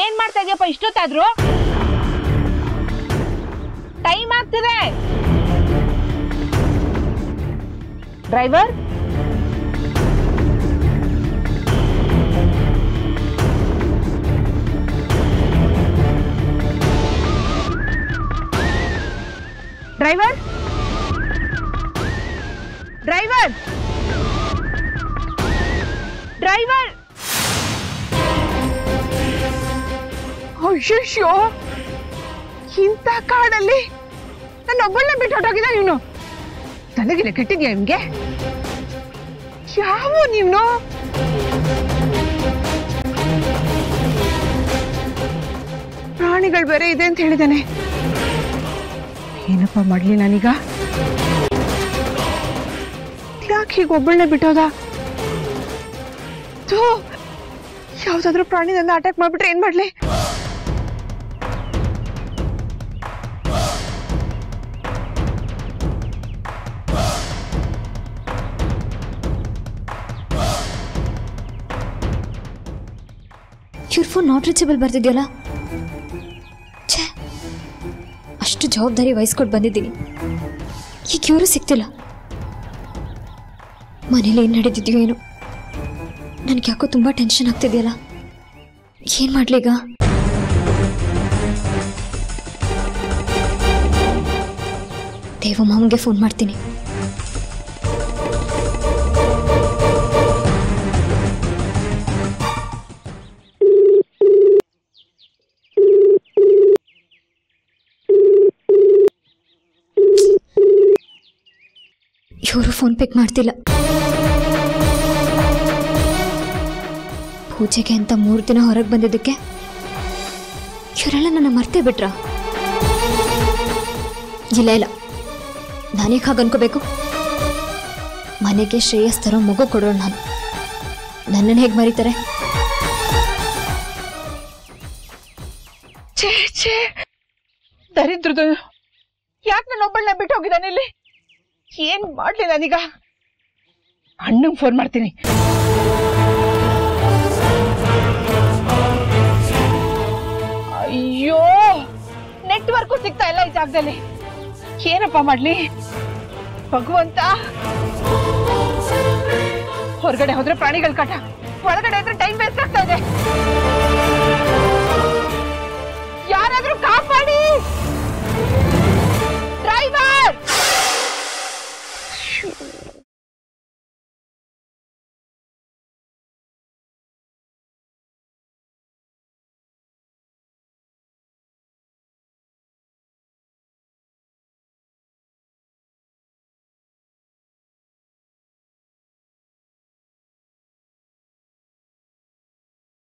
ಏನ್ ಮಾಡ್ತಾ ಇದೀಯಪ್ಪ ಇಷ್ಟೊತ್ತಾದ್ರು? ಟೈಮ್ ಆಗ್ತಿದೆ. Driver, driver, driver, driver. ಅಯ್ಯೋ, ಇಂಥ ಕಾಡಲ್ಲಿ ನನ್ನೊಬ್ಬಳನ್ನ ಬಿಟ್ಟು ಹೊಟ್ಟೋಗಿದ್ದ ನೀನು. ತಲೆಗಿಲ್ಲ ಕೆಟ್ಟಿದ್ಯಾ ನಿಮ್ಗೆ? ಯಾವ ನೀನು? ಪ್ರಾಣಿಗಳು ಬೇರೆ ಇದೆ ಅಂತ ಹೇಳಿದಾನೆ. ಏನಪ್ಪ ಮಾಡ್ಲಿ ನಾನೀಗ? ಯಾಕೆ ಹೀಗೆ ಒಬ್ಬಳನ್ನೇ ಬಿಟ್ಟೋದ? ಯಾವ್ದಾದ್ರು ಪ್ರಾಣಿ ನನ್ನ ಅಟ್ಯಾಕ್ ಮಾಡ್ಬಿಟ್ರೆ ಏನ್ ಮಾಡ್ಲಿ? your phone not reachable ಬರ್ತಿದ್ಯಲ್ಲ. ಛೇ, ಅಷ್ಟು ಜವಾಬ್ದಾರಿ ವಹಿಸ್ಕೊಟ್ಟು ಬಂದಿದ್ದೀನಿ. ಈಗ ಇವರು ಸಿಗ್ತಿಲ್ಲ. ಮನೇಲಿ ಏನು ನಡೀತಿದ್ಯೋ ಏನು, ನನಗೆ ಯಾಕೋ ತುಂಬ ಟೆನ್ಷನ್ ಆಗ್ತಿದೆಯಲ್ಲ. ಏನು ಮಾಡ್ಲೀಗ? ದೇವಮ್ಮಂಗೆ ಫೋನ್ ಮಾಡ್ತೀನಿ. ಇವರು ಫೋನ್ ಪಿಕ್ ಮಾಡ್ತಿಲ್ಲ. ಪೂಜೆಗೆ ಅಂತ 3 ದಿನ ಹೊರಗೆ ಬಂದಿದ್ದಕ್ಕೆ ಇವರೆಲ್ಲ ನನ್ನ ಮರ್ತೇ ಬಿಟ್ರ? ಇಲ್ಲ ಇಲ್ಲ, ನಾನೇಗೆ ಹಾಗೆ ಅನ್ಕೋಬೇಕು? ಮನೆಗೆ ಶ್ರೇಯಸ್ ತರೋ ಮಗು ಕೊಡೋಣ ನಾನು. ನನ್ನನ್ನು ಹೇಗೆ ಮರೀತಾರೆ? ಛೇ ಛೇ, ದರಿದ್ರದು. ಯಾಕೆ ನನ್ನ ಒಬ್ಬಳನ್ನ ಬಿಟ್ಟು ಹೋಗಿದ್ದಾನೆ ಇಲ್ಲಿ? ಏನ್ ಮಾಡ್ಲಿ ನಾನೀಗ? ಅಣ್ಣಂಗೆ ಫೋನ್ ಮಾಡ್ತೀನಿ. ಅಯ್ಯೋ, ನೆಟ್ವರ್ಕು ಸಿಗ್ತಾ ಇಲ್ಲ ಈ ಜಾಗದಲ್ಲಿ. ಏನಪ್ಪ ಮಾಡ್ಲಿ ಭಗವಂತ? ಹೊರಗಡೆ ಹೋದ್ರೆ ಪ್ರಾಣಿಗಳ ಕಾಟ, ಒಳಗಡೆ ಇದ್ರೆ ಟೈಮ್